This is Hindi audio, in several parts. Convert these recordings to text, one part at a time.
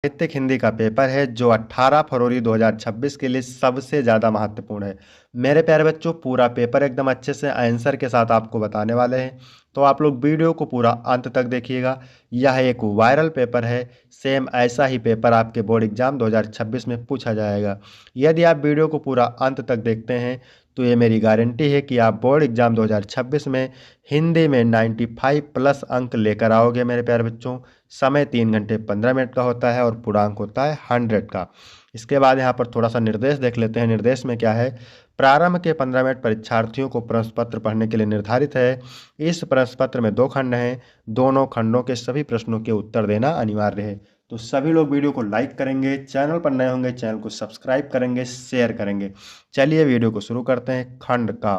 साहित्यिक हिंदी का पेपर है जो 18 फरवरी 2026 के लिए सबसे ज़्यादा महत्वपूर्ण है। मेरे प्यारे बच्चों, पूरा पेपर एकदम अच्छे से आंसर के साथ आपको बताने वाले हैं, तो आप लोग वीडियो को पूरा अंत तक देखिएगा। यह एक वायरल पेपर है। सेम ऐसा ही पेपर आपके बोर्ड एग्जाम 2026 में पूछा जाएगा। यदि आप वीडियो को पूरा अंत तक देखते हैं तो ये मेरी गारंटी है कि आप बोर्ड एग्जाम 2026 में हिंदी में 95 प्लस अंक लेकर आओगे मेरे प्यारे बच्चों। समय 3 घंटे 15 मिनट का होता है और पूर्णांक होता है 100 का। इसके बाद यहाँ पर थोड़ा सा निर्देश देख लेते हैं। निर्देश में क्या है? प्रारंभ के 15 मिनट परीक्षार्थियों को प्रश्न पत्र पढ़ने के लिए निर्धारित है। इस प्रश्न पत्र में 2 खंड हैं। दोनों खंडों के सभी प्रश्नों के उत्तर देना अनिवार्य है। तो सभी लोग वीडियो को लाइक करेंगे, चैनल पर नए होंगे चैनल को सब्सक्राइब करेंगे, शेयर करेंगे। चलिए वीडियो को शुरू करते हैं। खंड का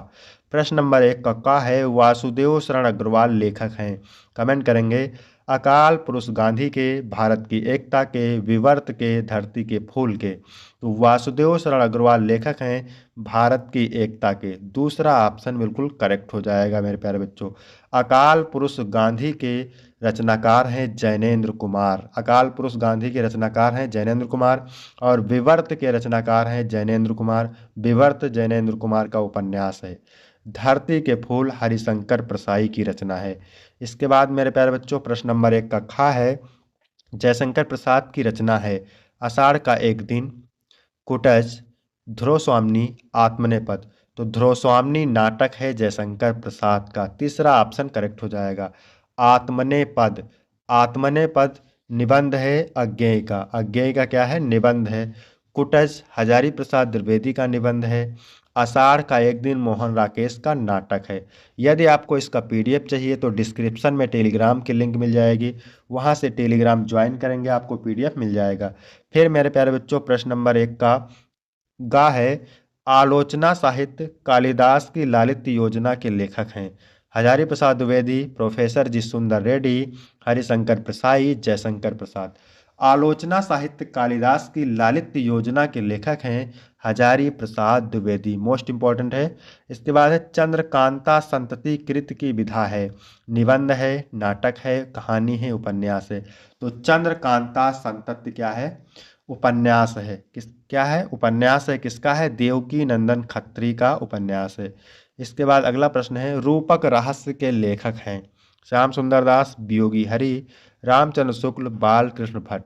प्रश्न नंबर 1 का है वासुदेव शरण अग्रवाल लेखक हैं। कमेंट करेंगे अकाल पुरुष गांधी के, भारत की एकता के, विवर्त के, धरती के फूल के। तो वासुदेव शरण अग्रवाल लेखक हैं भारत की एकता के। दूसरा ऑप्शन बिल्कुल करेक्ट हो जाएगा मेरे प्यारे बच्चों। अकाल पुरुष गांधी के रचनाकार हैं जैनेंद्र कुमार। अकाल पुरुष गांधी के रचनाकार हैं जैनेंद्र कुमार। और विवर्त के रचनाकार हैं जैनेंद्र कुमार। विवर्त जैनेंद्र कुमार का उपन्यास है। धरती के फूल हरिशंकर प्रसाई की रचना है। इसके बाद मेरे प्यारे बच्चों प्रश्न नंबर 1 का खा है जयशंकर प्रसाद की रचना है आषाढ़ का एक दिन, कुटज, ध्रुव स्वामिनी, आत्मनेपद। तो ध्रुव स्वामिनी नाटक है जयशंकर प्रसाद का। तीसरा ऑप्शन करेक्ट हो जाएगा आत्मनेपद। आत्मनेपद निबंध है अज्ञेय का। अज्ञेय का क्या है? निबंध है। कुटज हजारी प्रसाद द्विवेदी का निबंध है। आषाढ़ का एक दिन मोहन राकेश का नाटक है। यदि आपको इसका पीडीएफ चाहिए तो डिस्क्रिप्शन में टेलीग्राम की लिंक मिल जाएगी, वहां से टेलीग्राम ज्वाइन करेंगे आपको पीडीएफ मिल जाएगा। फिर मेरे प्यारे बच्चों प्रश्न नंबर 1 का गा है आलोचना साहित्य कालिदास की लालित्य योजना के लेखक हैं हजारी प्रसाद द्विवेदी, प्रोफेसर जी सुंदर रेड्डी, हरिशंकर प्रसाई, जयशंकर प्रसाद। आलोचना साहित्य कालिदास की लालित्य योजना के लेखक हैं हजारी प्रसाद द्विवेदी। मोस्ट इंपॉर्टेंट है। इसके बाद है चंद्रकांता संतति कृत की विधा है। निबंध है, नाटक है, कहानी है, उपन्यास है। तो चंद्रकांता संतति क्या है? उपन्यास है। किस क्या है? उपन्यास है। किसका है? देवकी नंदन खत्री का उपन्यास है। इसके बाद अगला प्रश्न है रूपक रहस्य के लेखक हैं श्याम सुंदर दास, वियोगी हरि, रामचंद्र शुक्ल, बाल कृष्ण भट्ट।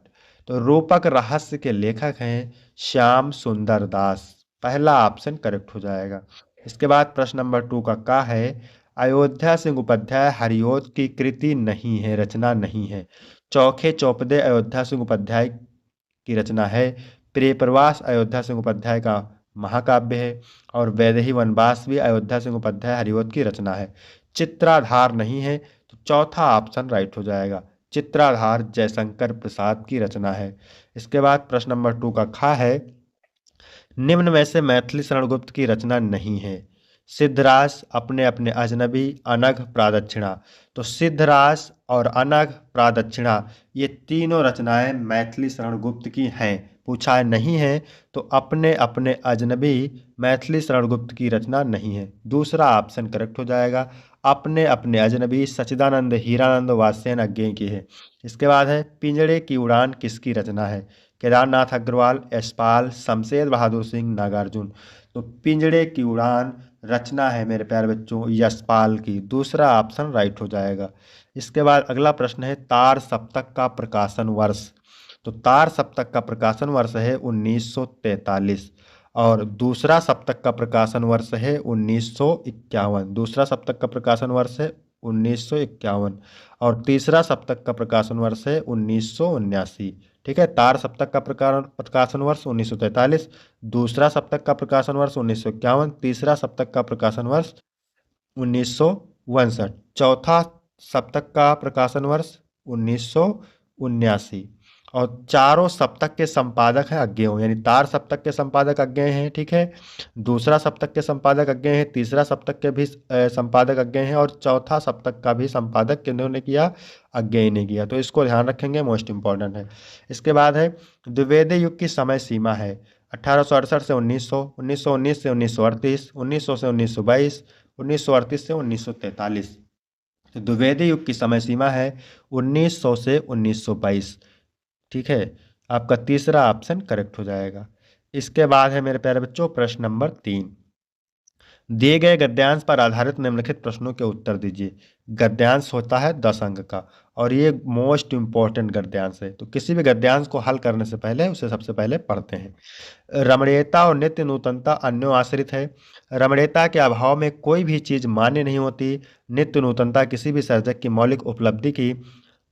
तो रूपक रहस्य के लेखक हैं श्याम सुंदर दास। पहला ऑप्शन करेक्ट हो जाएगा। इसके बाद प्रश्न नंबर 2 का है अयोध्या सिंह उपाध्याय हरिओद की कृति नहीं है, रचना नहीं है। चौखे चौपदे अयोध्या सिंह उपाध्याय की रचना है। प्रिय प्रवास अयोध्या सिंह उपाध्याय का महाकाव्य है। और वैदेही वनवास भी अयोध्या सिंह उपाध्याय हरिओद की रचना है। चित्राधार नहीं है, तो चौथा ऑप्शन राइट हो जाएगा। चित्राधार जयशंकर प्रसाद की रचना है। इसके बाद प्रश्न नंबर 2 का खा है निम्न में से मैथिली शरण गुप्त की रचना नहीं है। सिद्धराज, अपने अपने अजनबी, अनघ, प्रादक्षिणा। तो सिद्धराज और अनघ, प्रादक्षिणा ये तीनों रचनाएं मैथिली शरण गुप्त की हैं। पूछा नहीं है तो अपने अपने अजनबी मैथिली शरण गुप्त की रचना नहीं है। दूसरा ऑप्शन करेक्ट हो जाएगा। अपने अपने अजनबी सच्चिदानंद हीरानंद वात्स्ययन अज्ञेय की है। इसके बाद है पिंजड़े की उड़ान किसकी रचना है? केदारनाथ अग्रवाल, यशपाल, शमशेर बहादुर सिंह, नागार्जुन। तो पिंजड़े की उड़ान रचना है मेरे प्यारे बच्चों यशपाल की। दूसरा ऑप्शन राइट हो जाएगा। इसके बाद अगला प्रश्न है तार सप्तक का प्रकाशन वर्ष। तो तार सप्तक का प्रकाशन वर्ष है 1943 और दूसरा सप्तक का प्रकाशन वर्ष है 1951। दूसरा सप्तक का प्रकाशन वर्ष है 1951 और तीसरा सप्तक का प्रकाशन वर्ष है 1979। ठीक है, तार सप्तक का प्रकाशन वर्ष 1943, दूसरा सप्तक का प्रकाशन वर्ष 1951, तीसरा सप्तक का प्रकाशन वर्ष 1962, चौथा सप्तक का प्रकाशन वर्ष 1979। और चारों सप्तक के संपादक हैं अज्ञेय, यानी तार सप्तक के संपादक अज्ञेय हैं। ठीक है, दूसरा सप्तक के संपादक अज्ञेय हैं, तीसरा सप्तक के भी संपादक अज्ञेय हैं और चौथा सप्तक का भी संपादक किन्होंने किया? अज्ञेय ने किया। तो इसको ध्यान रखेंगे, मोस्ट इंपॉर्टेंट है। इसके बाद है द्विवेदी युग की समय सीमा है 1868 से 1900, 1919 से 1938, 1900 से 1922, 1938 से 1943। तो द्विवेदी युग की समय सीमा है 1900 से 1922। ठीक है, आपका तीसरा ऑप्शन करेक्ट हो जाएगा। इसके बाद है मेरे प्यारे बच्चों प्रश्न नंबर 3। दिए गए गद्यांश पर आधारित निम्नलिखित प्रश्नों के उत्तर दीजिए। गद्यांश होता है 10 अंक का और ये मोस्ट इंपॉर्टेंट गद्यांश है, तो किसी भी गद्यांश को हल करने से पहले उसे सबसे पहले पढ़ते हैं। रमणीयता और नित्य नूतनता अन्योआश्रित है। रमणीयता के अभाव में कोई भी चीज मान्य नहीं होती। नित्य नूतनता किसी भी सर्जक की मौलिक उपलब्धि की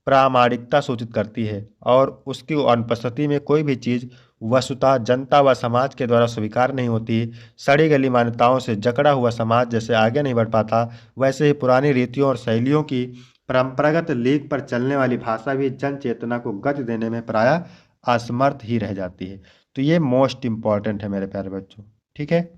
प्रामाणिकता सूचित करती है और उसकी अनुपस्थिति में कोई भी चीज वस्तुतः जनता व समाज के द्वारा स्वीकार नहीं होती। सड़ी गली मान्यताओं से जकड़ा हुआ समाज जैसे आगे नहीं बढ़ पाता, वैसे ही पुरानी रीतियों और शैलियों की परंपरागत लीक पर चलने वाली भाषा भी जन चेतना को गति देने में प्रायः असमर्थ ही रह जाती है। तो ये मोस्ट इंपॉर्टेंट है मेरे प्यारे बच्चों। ठीक है,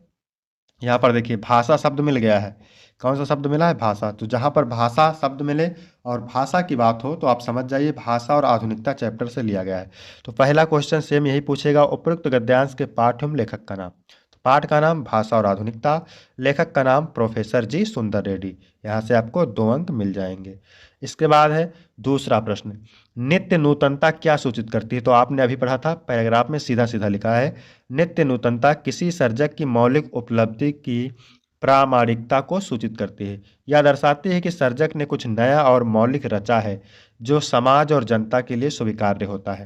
यहाँ पर देखिए भाषा शब्द मिल गया है। कौन सा शब्द मिला है? भाषा। तो जहाँ पर भाषा शब्द मिले और भाषा की बात हो तो आप समझ जाइए भाषा और आधुनिकता चैप्टर से लिया गया है। तो पहला क्वेश्चन सेम यही पूछेगा, उपयुक्त गद्यांश के पाठ एवं लेखक का नाम। तो पाठ का नाम भाषा और आधुनिकता, लेखक का नाम प्रोफेसर जी सुंदर रेड्डी। यहाँ से आपको 2 अंक मिल जाएंगे। इसके बाद है दूसरा प्रश्न, नित्य नूतनता क्या सूचित करती है? तो आपने अभी पढ़ा था, पैराग्राफ में सीधा सीधा लिखा है, नित्य नूतनता किसी सर्जक की मौलिक उपलब्धि की प्रामाणिकता को सूचित करती है। यह दर्शाती है कि सर्जक ने कुछ नया और मौलिक रचा है जो समाज और जनता के लिए स्वीकार्य होता है।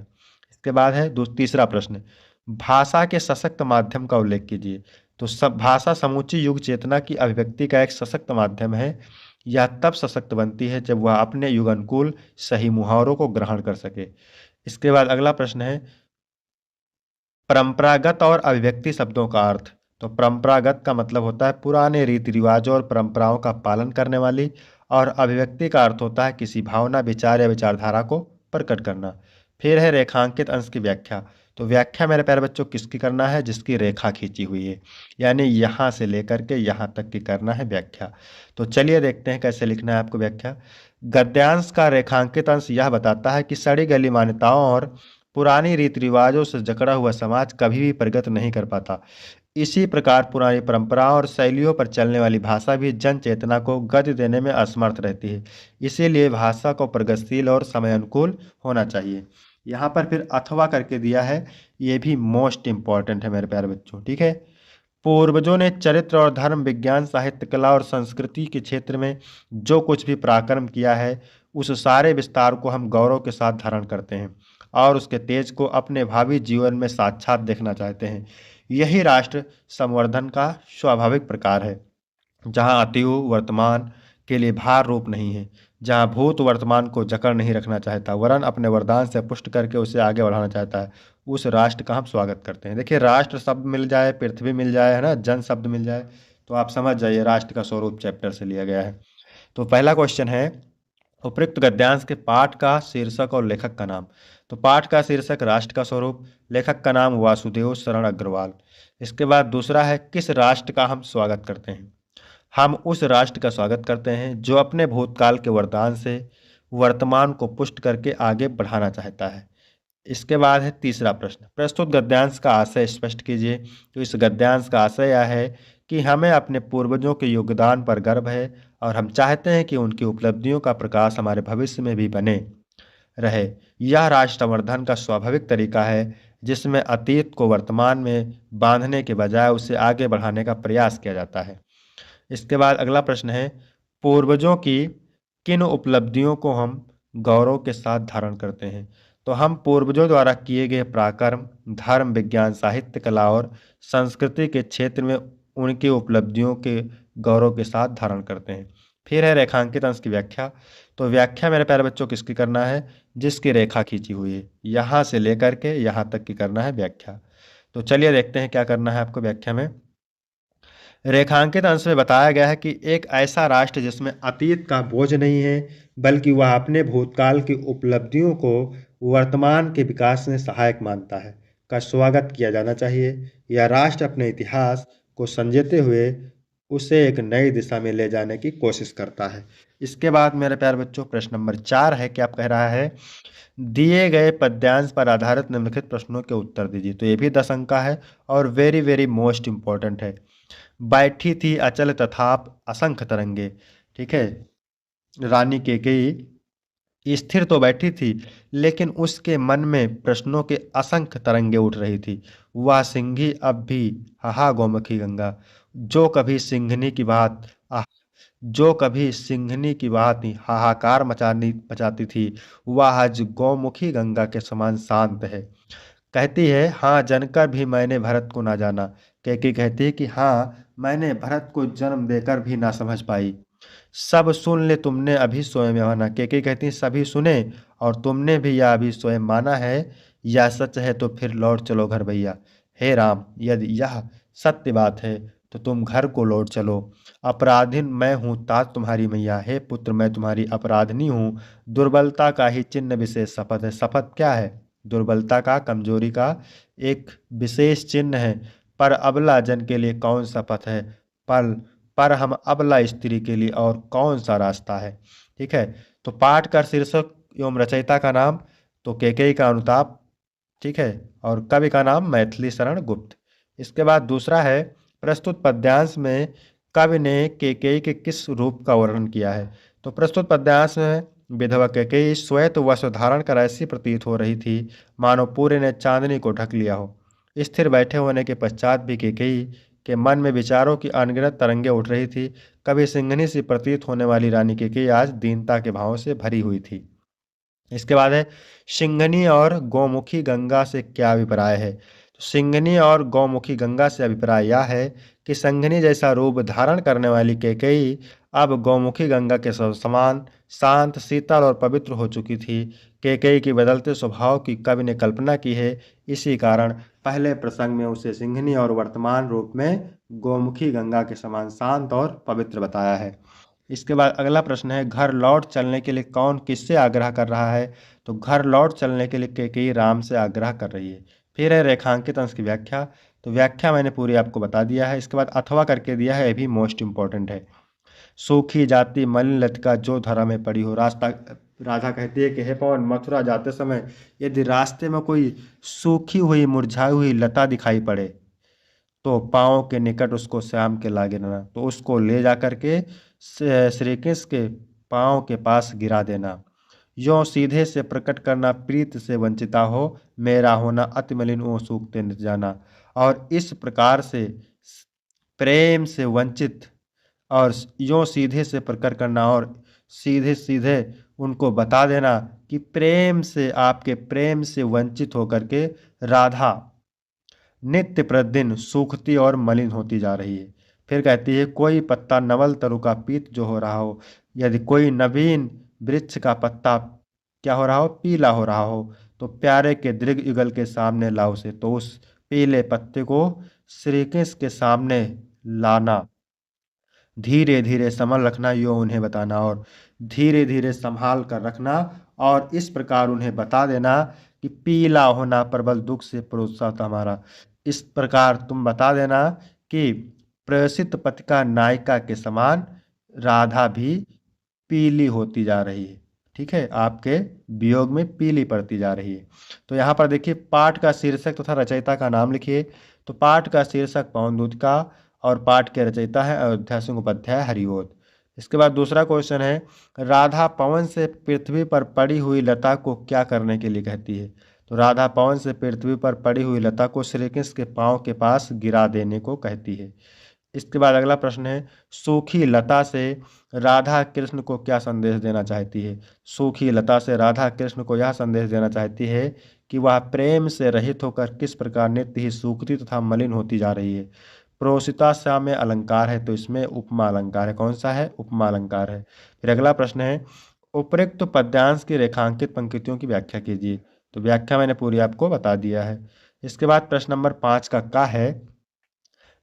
इसके बाद है तीसरा प्रश्न, भाषा के सशक्त माध्यम का उल्लेख कीजिए। तो सब भाषा समूची युग चेतना की अभिव्यक्ति का एक सशक्त माध्यम है। यह तब सशक्त बनती है जब वह अपने युग अनुकूल सही मुहावरों को ग्रहण कर सके। इसके बाद अगला प्रश्न है, परंपरागत और अभिव्यक्ति शब्दों का अर्थ। तो परंपरागत का मतलब होता है पुराने रीति रिवाजों और परंपराओं का पालन करने वाली, और अभिव्यक्ति का अर्थ होता है किसी भावना, विचार या विचारधारा को प्रकट करना। फिर है रेखांकित अंश की व्याख्या। तो व्याख्या मेरे प्यारे बच्चों किसकी करना है? जिसकी रेखा खींची हुई है, यानी यहाँ से लेकर के यहाँ तक की करना है व्याख्या। तो चलिए देखते हैं कैसे लिखना है आपको व्याख्या। गद्यांश का रेखांकित अंश यह बताता है कि सड़ी गली मान्यताओं और पुरानी रीति रिवाजों से जकड़ा हुआ समाज कभी भी प्रगति नहीं कर पाता। इसी प्रकार पुरानी परंपराओं और शैलियों पर चलने वाली भाषा भी जन चेतना को गति देने में असमर्थ रहती है। इसीलिए भाषा को प्रगतिशील और समय अनुकूल होना चाहिए। यहाँ पर फिर अथवा करके दिया है, ये भी मोस्ट इंपॉर्टेंट है मेरे प्यारे बच्चों। ठीक है, पूर्वजों ने चरित्र और धर्म, विज्ञान, साहित्य, कला और संस्कृति के क्षेत्र में जो कुछ भी पराक्रम किया है, उस सारे विस्तार को हम गौरव के साथ धारण करते हैं और उसके तेज को अपने भावी जीवन में साक्षात देखना चाहते हैं। यही राष्ट्र संवर्धन का स्वाभाविक प्रकार है, जहाँ अतीव वर्तमान के लिए भार रूप नहीं है, जहाँ भूत वर्तमान को जकड़ नहीं रखना चाहता वरन अपने वरदान से पुष्ट करके उसे आगे बढ़ाना चाहता है, उस राष्ट्र का हम स्वागत करते हैं। देखिए राष्ट्र शब्द मिल जाए, पृथ्वी मिल जाए, है ना, जन शब्द मिल जाए, तो आप समझ जाइए राष्ट्र का स्वरूप चैप्टर से लिया गया है। तो पहला क्वेश्चन है, उपयुक्त गद्यांश के पाठ का शीर्षक और लेखक का नाम। तो पाठ का शीर्षक राष्ट्र का स्वरूप, लेखक का नाम वासुदेव शरण अग्रवाल। इसके बाद दूसरा है, किस राष्ट्र का हम स्वागत करते हैं? हम उस राष्ट्र का स्वागत करते हैं जो अपने भूतकाल के वरदान से वर्तमान को पुष्ट करके आगे बढ़ाना चाहता है। इसके बाद है तीसरा प्रश्न, प्रस्तुत गद्यांश का आशय स्पष्ट कीजिए। तो इस गद्यांश का आशय यह है कि हमें अपने पूर्वजों के योगदान पर गर्व है और हम चाहते हैं कि उनकी उपलब्धियों का प्रकाश हमारे भविष्य में भी बने रहे। यह राष्ट्र संवर्धन का स्वाभाविक तरीका है जिसमें अतीत को वर्तमान में बांधने के बजाय उसे आगे बढ़ाने का प्रयास किया जाता है। इसके बाद अगला प्रश्न है, पूर्वजों की किन उपलब्धियों को हम गौरव के साथ धारण करते हैं? तो हम पूर्वजों द्वारा किए गए पराक्रम, धर्म, विज्ञान, साहित्य, कला और संस्कृति के क्षेत्र में उनकी उपलब्धियों के गौरव के साथ धारण करते हैं। फिर है रेखांकित अंश की व्याख्या। तो व्याख्या मेरे प्यारे बच्चों किसकी करना है? जिसकी रेखा खींची हुई है, यहाँ से लेकर के यहाँ तक की करना है व्याख्या। तो चलिए देखते हैं क्या करना है आपको व्याख्या में। रेखांकित अंश में बताया गया है कि एक ऐसा राष्ट्र जिसमें अतीत का बोझ नहीं है बल्कि वह अपने भूतकाल की उपलब्धियों को वर्तमान के विकास में सहायक मानता है, का स्वागत किया जाना चाहिए। यह राष्ट्र अपने इतिहास को संजोते हुए उसे एक नई दिशा में ले जाने की कोशिश करता है। इसके बाद मेरे प्यारे बच्चों प्रश्न नंबर 4 है, क्या कह रहा है, दिए गए पद्यांश पर आधारित निम्नलिखित प्रश्नों के उत्तर दीजिए। तो ये भी 10 अंक का है और वेरी वेरी मोस्ट इंपॉर्टेंट है। बैठी थी अचल तथाप असंख्य तरंगे। ठीक है, रानी केकेयी स्थिर तो बैठी थी, लेकिन उसके मन में प्रश्नों के असंख्य तरंगे उठ रही थी। वह सिंही अब भी हाहा गौमुखी गंगा, जो कभी सिंहनी की बात आह, जो कभी सिंहनी की बात ही हाहाकार मचानी मचाती थी, वह आज गौमुखी गंगा के समान शांत है। कहती है, हाँ जानकर भी मैंने भरत को ना जाना। कैकेयी कहती है कि हाँ, मैंने भरत को जन्म देकर भी ना समझ पाई। सब सुन ले, तुमने अभी स्वयं माना। कैकेयी कहती है, सभी सुने और तुमने भी यह अभी स्वयं माना है। यह सच है तो फिर लौट चलो घर भैया। हे राम, यदि यह सत्य बात है तो तुम घर को लौट चलो। अपराधीन मैं हूँ तात तुम्हारी मैया। हे पुत्र, मैं तुम्हारी अपराधनी हूँ। दुर्बलता का ही चिन्ह विशेष शपथ है। शपथ क्या है? दुर्बलता का, कमजोरी का एक विशेष चिन्ह है। पर अबला जन के लिए कौन शपथ है? पर पर हम अबला स्त्री के लिए और कौन सा रास्ता है? ठीक है। तो पाठ का शीर्षक एवं रचयिता का नाम तो कैकेयी का अनुताप। ठीक है। और कवि का नाम मैथिली शरण गुप्त। इसके बाद दूसरा है, प्रस्तुत पद्यांश में कवि ने कैकेयी के किस रूप का वर्णन किया है? तो प्रस्तुत पद्यांश में विधवा कैकेयी श्वेत वस्त्र धारण कर ऐसी प्रतीत हो रही थी मानो पूरे ने चांदनी को ढक लिया हो। स्थिर बैठे होने के पश्चात भी कैकेयी के मन में विचारों की अनगिनत तरंगे उठ रही थी। कभी सिंहनी सी प्रतीत होने वाली रानी कैकेयी आज दीनता के भावों से भरी हुई थी। इसके बाद है, सिंघनी और गौमुखी गंगा से क्या अभिप्राय है? तो सिंघनी और गौमुखी गंगा से अभिप्राय यह है कि संघनी जैसा रूप धारण करने वाली कैकेयी अब गौमुखी गंगा के समान शांत, शीतल और पवित्र हो चुकी थी। कैकेयी की बदलते स्वभाव की कवि ने कल्पना की है। इसी कारण पहले प्रसंग में उसे सिंघनी और वर्तमान रूप में गौमुखी गंगा के समान शांत और पवित्र बताया है। इसके बाद अगला प्रश्न है, घर लौट चलने के लिए कौन किससे आग्रह कर रहा है? तो घर लौट चलने के लिए कैकेयी राम से आग्रह कर रही है। फिर है रेखांकित अंश की व्याख्या। तो व्याख्या मैंने पूरी आपको बता दिया है। इसके बाद अथवा करके दिया है, ये भी मोस्ट इंपॉर्टेंट है। सूखी जाती मलिन लतिका जो धरा में पड़ी हो। राधा कहती है कि हे पवन, मथुरा जाते समय यदि रास्ते में कोई सूखी हुई मुरझाई हुई लता दिखाई पड़े तो पाँव के निकट उसको श्याम के लागे देना। तो उसको ले जा करके श्री कृष्ण के पाँव के पास गिरा देना। यों सीधे से प्रकट करना प्रीत से वंचिता हो, मेरा होना अति मलिन ओ सूखते नित जाना। और इस प्रकार से प्रेम से वंचित और यों सीधे से प्रकट करना और सीधे सीधे उनको बता देना कि प्रेम से, आपके प्रेम से वंचित होकर के राधा नित्य प्रतिदिन सूखती और मलिन होती जा रही है। फिर कहती है, कोई पत्ता नवल तरु का पीत जो हो रहा हो, यदि कोई नवीन वृक्ष का पत्ता क्या हो रहा हो, पीला हो रहा हो, तो प्यारे के दृढ़ युगल के सामने लाओ से। तो उस पीले पत्ते को श्री कृष्ण के सामने लाना, धीरे धीरे संभल रखना, यो उन्हें बताना और धीरे धीरे संभाल कर रखना और इस प्रकार उन्हें बता देना कि पीला होना प्रबल दुख से प्रोत्साहित हमारा। इस प्रकार तुम बता देना कि प्रसिद्ध पत्रिका नायिका के समान राधा भी पीली होती जा रही है। ठीक है, आपके वियोग में पीली पड़ती जा रही है। तो यहाँ पर देखिए, पाठ का शीर्षक तथा रचयिता का नाम लिखिए। तो पाठ का शीर्षक पवन दूत का और पाठ के रचयिता है अयोध्या सिंह उपाध्याय हरिओद। इसके बाद दूसरा क्वेश्चन है, राधा पवन से पृथ्वी पर पड़ी हुई लता को क्या करने के लिए कहती है? तो राधा पवन से पृथ्वी पर पड़ी हुई लता को श्री कृष्ण के पांव के पास गिरा देने को कहती है। इसके बाद अगला प्रश्न है, सूखी लता से राधा कृष्ण को क्या संदेश देना चाहती है? सूखी लता से राधा कृष्ण को यह संदेश देना चाहती है कि वह प्रेम से रहित होकर किस प्रकार नित्य ही सूखती तथा मलिन होती जा रही है। प्रोसिता सा में अलंकार है तो इसमें उपमा अलंकार है। कौन सा है? उपमा अलंकार है। फिर अगला प्रश्न है, उपरोक्त पद्यांश की रेखांकित पंक्तियों की व्याख्या कीजिए। तो व्याख्या मैंने पूरी आपको बता दिया है। इसके बाद प्रश्न नंबर 5 का है,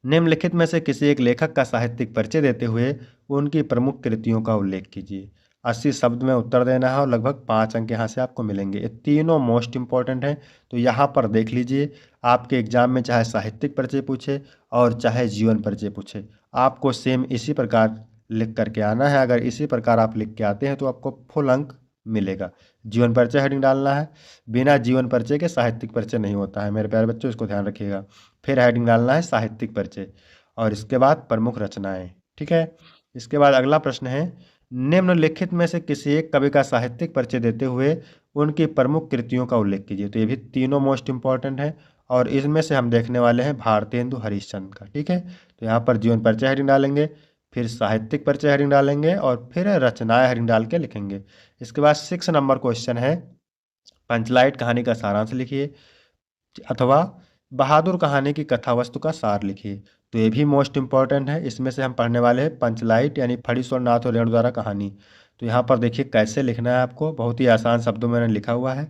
निम्नलिखित में से किसी एक लेखक का साहित्यिक परिचय देते हुए उनकी प्रमुख कृतियों का उल्लेख कीजिए। 80 शब्द में उत्तर देना है और लगभग 5 अंक यहाँ से आपको मिलेंगे। ये तीनों मोस्ट इंपॉर्टेंट हैं। तो यहाँ पर देख लीजिए, आपके एग्जाम में चाहे साहित्यिक परिचय पूछे और चाहे जीवन परिचय पूछे, आपको सेम इसी प्रकार लिख करके आना है। अगर इसी प्रकार आप लिख के आते हैं तो आपको फुल अंक मिलेगा। जीवन परिचय हेडिंग डालना है, बिना जीवन परिचय के साहित्यिक परिचय नहीं होता है मेरे प्यारे बच्चों, इसको ध्यान रखिएगा। फिर हेडिंग डालना है साहित्यिक परिचय और इसके बाद प्रमुख रचनाएं। ठीक है। इसके बाद अगला प्रश्न है, निम्नलिखित में से किसी एक कवि का साहित्यिक परिचय देते हुए उनकी प्रमुख कृतियों का उल्लेख कीजिए। तो ये भी तीनों मोस्ट इंपॉर्टेंट है और इसमें से हम देखने वाले हैं भारतेंदु हरिश्चंद्र का। ठीक है, तो यहाँ पर जीवन परिचय हेडिंग डालेंगे, फिर साहित्यिक परिचय हेडिंग डालेंगे और फिर रचनाएं हेडिंग डाल के लिखेंगे। इसके बाद 6 नंबर क्वेश्चन है, पंचलाइट कहानी का सारांश लिखिए अथवा बहादुर कहानी की कथा वस्तु का सार लिखिए। तो ये भी मोस्ट इंपॉर्टेंट है। इसमें से हम पढ़ने वाले हैं पंचलाइट यानी फणीश्वर नाथ और रेणु द्वारा कहानी। तो यहाँ पर देखिए कैसे लिखना है आपको, बहुत ही आसान शब्दों में मैंने लिखा हुआ है।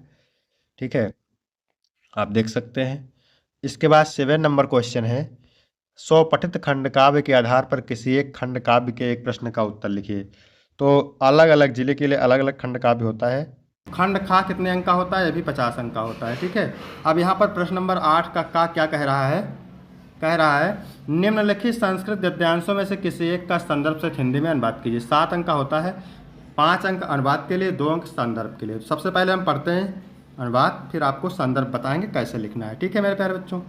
ठीक है, आप देख सकते हैं। इसके बाद 7 नंबर क्वेश्चन है, स्वपठित खंड काव्य के आधार पर किसी एक खंड काव्य के एक प्रश्न का उत्तर लिखिए। तो अलग अलग जिले के लिए अलग अलग खंड काव्य होता है। खंड खा कितने अंक का होता है, ये भी 50 अंक का होता है। ठीक है, अब यहाँ पर प्रश्न नंबर 8 का क्या कह रहा है, कह रहा है निम्नलिखित संस्कृत गद्यांशों में से किसी एक का संदर्भ से हिंदी में अनुवाद कीजिए। 7 अंक का होता है, 5 अंक अनुवाद के लिए, 2 अंक संदर्भ के लिए। तो सबसे पहले हम पढ़ते हैं अनुवाद, फिर आपको संदर्भ बताएंगे कैसे लिखना है। ठीक है मेरे प्यारे बच्चों,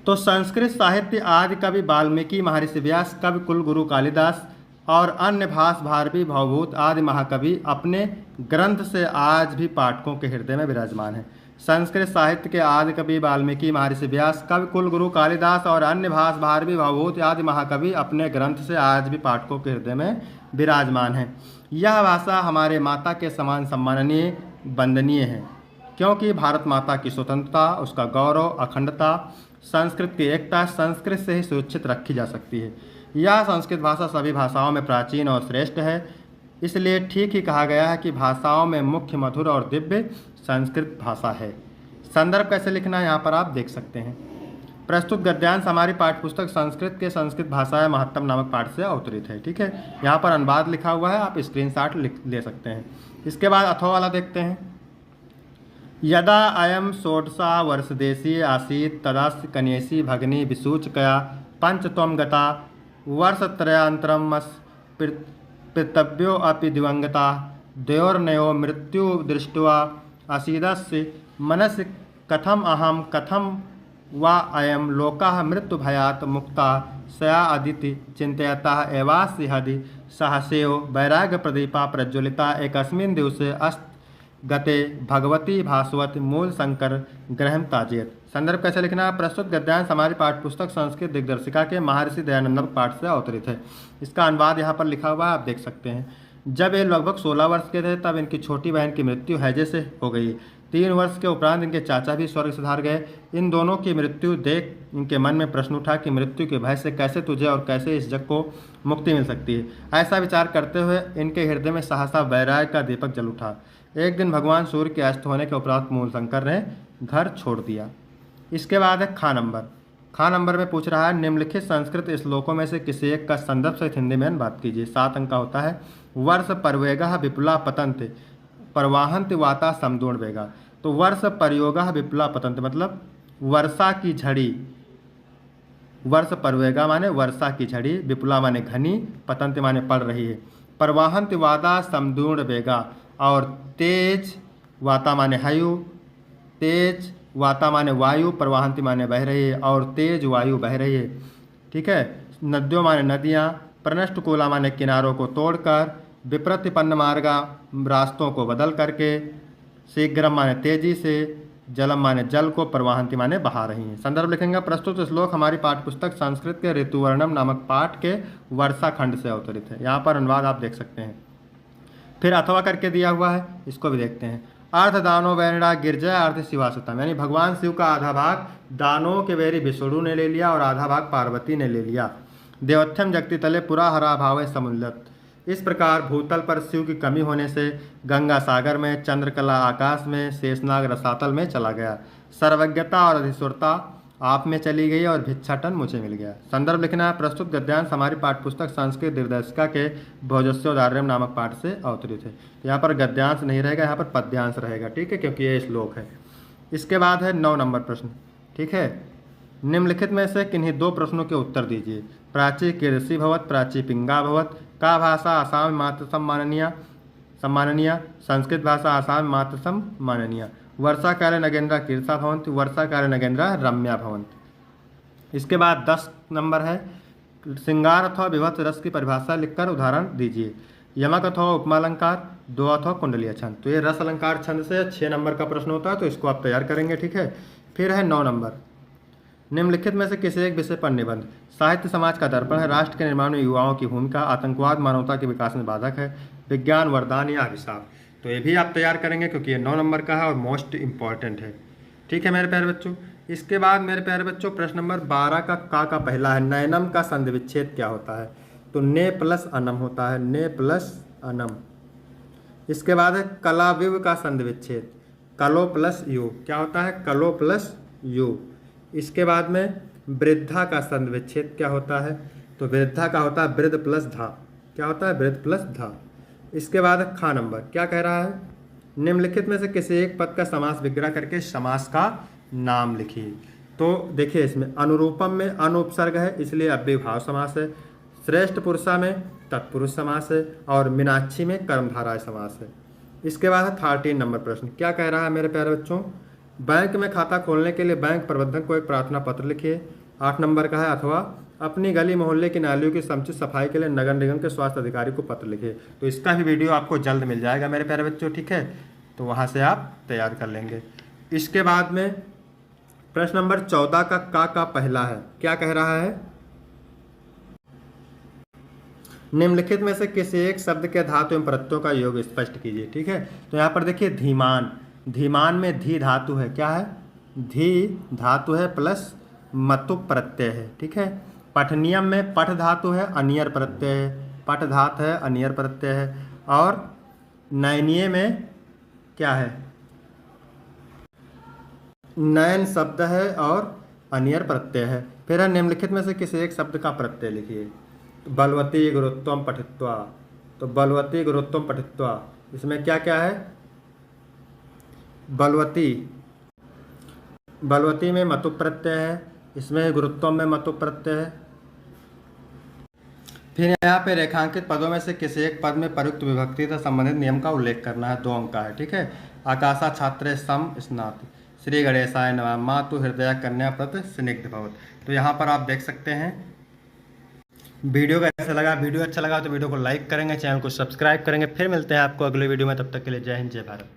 तो संस्कृत साहित्य आदि कवि वाल्मीकि, महर्षि व्यास, कवि कुलगुरु कालिदास और अन्य भास भारवी भवभूत आदि महाकवि अपने ग्रंथ से आज भी पाठकों के हृदय में विराजमान हैं। संस्कृत साहित्य के आदि कवि वाल्मीकि, महर्षि व्यास, कवि कुलगुरु कालिदास और अन्य भास भारवी भवभूत आदि महाकवि अपने ग्रंथ से आज भी पाठकों के हृदय में विराजमान हैं। यह भाषा हमारे माता के समान सम्माननीय वंदनीय है, क्योंकि भारत माता की स्वतंत्रता, उसका गौरव, अखंडता, संस्कृत की एकता संस्कृत से ही सुरक्षित रखी जा सकती है। यह संस्कृत भाषा सभी भाषाओं में प्राचीन और श्रेष्ठ है, इसलिए ठीक ही कहा गया है कि भाषाओं में मुख्य, मधुर और दिव्य संस्कृत भाषा है। संदर्भ कैसे लिखना है यहाँ पर आप देख सकते हैं। प्रस्तुत गद्यांश हमारी पाठ्यपुस्तक संस्कृत के संस्कृत भाषा महत्तम नामक पाठ से अवतरित है। ठीक है, यहाँ पर अनुवाद लिखा हुआ है, आप स्क्रीनशॉट ले सकते हैं। इसके बाद अथवा वाला देखते हैं। यदा अयम षोडशा वर्षदेशीय आसीत् तदास्य कन्यसी भगिनी विसूचकया पंचत्वं गता वर्षत्रयान्तरम् पृतव्यो अपि दिवंगता द्वयोर्नयो मृत्यु दृष्ट्वा असीदस्य मनसि कथम अहम कथम वा अयम लोकः मृत्युभयात् मुक्ता सया अदिति चिंतयतः एवास्य हदि सहस्यो वैराग्यप्रदीपा प्रज्वलिता एकस्मिन् दिवसे अस्त गते भगवती भास्वत मूल शंकर ग्रहम ताजियत। संदर्भ कैसे लिखना है। प्रस्तुत गद्यांश हमारी पाठ्यपुस्तक संस्कृत दिग्दर्शिका के महर्षि दयानंद पाठ से अवतरित है। इसका अनुवाद यहाँ पर लिखा हुआ है, आप देख सकते हैं। जब ये लगभग 16 वर्ष के थे तब इनकी छोटी बहन की मृत्यु हैजे से हो गई। 3 वर्ष के उपरांत इनके चाचा भी स्वर्ग सिधार गए। इन दोनों की मृत्यु देख इनके मन में प्रश्न उठा कि मृत्यु के भय से कैसे तुझे और कैसे इस जग को मुक्ति मिल सकती है। ऐसा विचार करते हुए इनके हृदय में सहसा वैराग्य का दीपक जल उठा। एक दिन भगवान सूर्य के अस्त होने के उपरांत मूल शंकर ने घर छोड़ दिया। इसके बाद है खा नंबर में पूछ रहा है निम्नलिखित संस्कृत श्लोकों में से किसी एक का संदर्भ सहित हिंदी में अनुवाद कीजिए। 7 अंक का होता है। वर्ष परवेगः विपुला पतंत परवाहंत वाता समदूण वेगा। तो वर्ष परयोगः विपुला पतंत मतलब वर्षा की झड़ी, वर्ष परवेगा माने वर्षा की झड़ी, विपुला माने घनी, पतंत माने पड़ रही है। परवाहंत वाता समदूण वेगा और तेज वाता माने वायु, तेज वाता माने वायु, प्रवाहंती माने बह रही है और तेज वायु बह रही है। ठीक है, नद्यों माने नदियाँ, प्रनष्ट कूला माने किनारों को तोड़कर, विप्रतिपन्न मार्गा रास्तों को बदल करके, शीघ्रम माने तेजी से, जलम माने जल को, प्रवाहंती माने बहा रही हैं। संदर्भ लिखेंगे। प्रस्तुत श्लोक हमारी पाठ्यपुस्तक संस्कृत के ऋतुवर्णम नामक पाठ के वर्षा खंड से अवतरित है। यहाँ पर अनुवाद आप देख सकते हैं। फिर अथवा करके दिया हुआ है, इसको भी देखते हैं। अर्थ दानो वैरणा गिरजा अर्थ शिवासतम, यानी भगवान शिव का आधा भाग दानों के वेरी विष्णु ने ले लिया और आधा भाग पार्वती ने ले लिया। देवथ्यम जगती तले पुरा हरा भाव समुल्लत। इस प्रकार भूतल पर शिव की कमी होने से गंगा सागर में, चंद्रकला आकाश में, शेषनाग रसातल में चला गया। सर्वज्ञता और अधिश्वरता आप में चली गई और भिक्षाटन मुझे मिल गया। संदर्भ लिखना है। प्रस्तुत गद्यांश हमारी पाठ्यपुस्तक संस्कृत दिग्दर्शिका के भोजस्योदार्यम नामक पाठ से अवतरित है। यहाँ पर गद्यांश नहीं रहेगा, यहाँ पर पद्यांश रहेगा। ठीक है, क्योंकि ये श्लोक है। इसके बाद है 9 नंबर प्रश्न। ठीक है, निम्नलिखित में से किन्हीं 2 प्रश्नों के उत्तर दीजिए। प्राची कीर्षि भवत, प्राची पिंगा भवत। का भाषा आसाम मातृ सम्माननीय, संस्कृत भाषा आसाम मातृ सम्माननीय। वर्षा काले नगेंद्र कीर्षा भवंत, वर्षा काले नगेंद्र रम्या भवंत। इसके बाद 10 नंबर है श्रृंगार अथवा विभत्स रस की परिभाषा लिखकर उदाहरण दीजिए। यमक अथवा उपमा अलंकार, दो अथवा कुंडलीय छंद। तो ये रस अलंकार छंद से 6 नंबर का प्रश्न होता है, तो इसको आप तैयार करेंगे, ठीक है। फिर है 9 नंबर, निम्नलिखित में से किसी एक विषय पर निबंध। साहित्य समाज का दर्पण है, राष्ट्र के निर्माण में युवाओं की भूमिका, आतंकवाद मानवता के विकास में बाधक है, विज्ञान वरदान या अभिशाप। तो ये भी आप तैयार करेंगे क्योंकि ये 9 नंबर का है और मोस्ट इंपॉर्टेंट है, ठीक है मेरे प्यारे बच्चों। इसके बाद मेरे प्यारे बच्चों प्रश्न नंबर 12 का पहला है, नयनम का संधि विच्छेद क्या होता है। तो ने प्लस अनम होता है, ने प्लस अनम। इसके बाद है कलाविव का संधि विच्छेद, कलो प्लस यू, क्या होता है, कलो प्लस यू। इसके बाद में वृद्धा का संधि विच्छेद क्या होता है। तो वृद्धा का होता है वृद्ध प्लस धा, क्या होता है, वृद्ध प्लस धा। इसके बाद है खा नंबर, क्या कह रहा है, निम्नलिखित में से किसी एक पद का समास विग्रह करके समास का नाम लिखिए। तो देखिए इसमें अनुरूपम में अनुपसर्ग है, इसलिए अव्ययभाव समास है। श्रेष्ठ पुरुषा में तत्पुरुष समास है और मीनाक्षी में कर्मधारय समास है। इसके बाद है 13 नंबर प्रश्न, क्या कह रहा है मेरे प्यारे बच्चों, बैंक में खाता खोलने के लिए बैंक प्रबंधक को एक प्रार्थना पत्र लिखिए। 8 नंबर का है, अथवा अपनी गली मोहल्ले की नालियों की समुचित सफाई के लिए नगर निगम के स्वास्थ्य अधिकारी को पत्र लिखिए। तो इसका भी वीडियो आपको जल्द मिल जाएगा मेरे प्यारे बच्चों, ठीक है, तो वहाँ से आप तैयार कर लेंगे। इसके बाद में प्रश्न नंबर 14 का पहला है, क्या कह रहा है, निम्नलिखित में से किसी एक शब्द के धातु एवं प्रत्ययों का योग स्पष्ट कीजिए, ठीक है। तो यहाँ पर देखिए धीमान, धीमान में धी धातु है, क्या है, धी धातु है प्लस मतु प्रत्यय है, ठीक है। पठनियम में पठ धातु है, अनियर प्रत्यय है, पठ धातु है, अनियर प्रत्यय है। और नयनीय में क्या है, नयन शब्द है और अनियर प्रत्यय है। फिर है निम्नलिखित में से किसी एक शब्द का प्रत्यय लिखिए। बलवती गुरुत्वम पठित्वा, तो बलवती गुरुत्वम पठित्वा, इसमें क्या क्या है, बलवती, बलवती में मतु प्रत्यय है, इसमें गुरुत्वम में मतु प्रत्यय है। फिर यहाँ पे रेखांकित पदों में से किसी एक पद में प्रयुक्त विभक्ति से संबंधित नियम का उल्लेख करना है, 2 अंक का है, ठीक है। आकाशा छात्रे सम स्नात, श्री गणेशाय नमः, मातु हृदय कन्या प्रत स्निग्ध भवत। तो यहाँ पर आप देख सकते हैं। वीडियो कैसा लगा, वीडियो अच्छा लगा तो वीडियो को लाइक करेंगे, चैनल को सब्सक्राइब करेंगे। फिर मिलते हैं आपको अगले वीडियो में, तब तक के लिए जय हिंद जय भारत।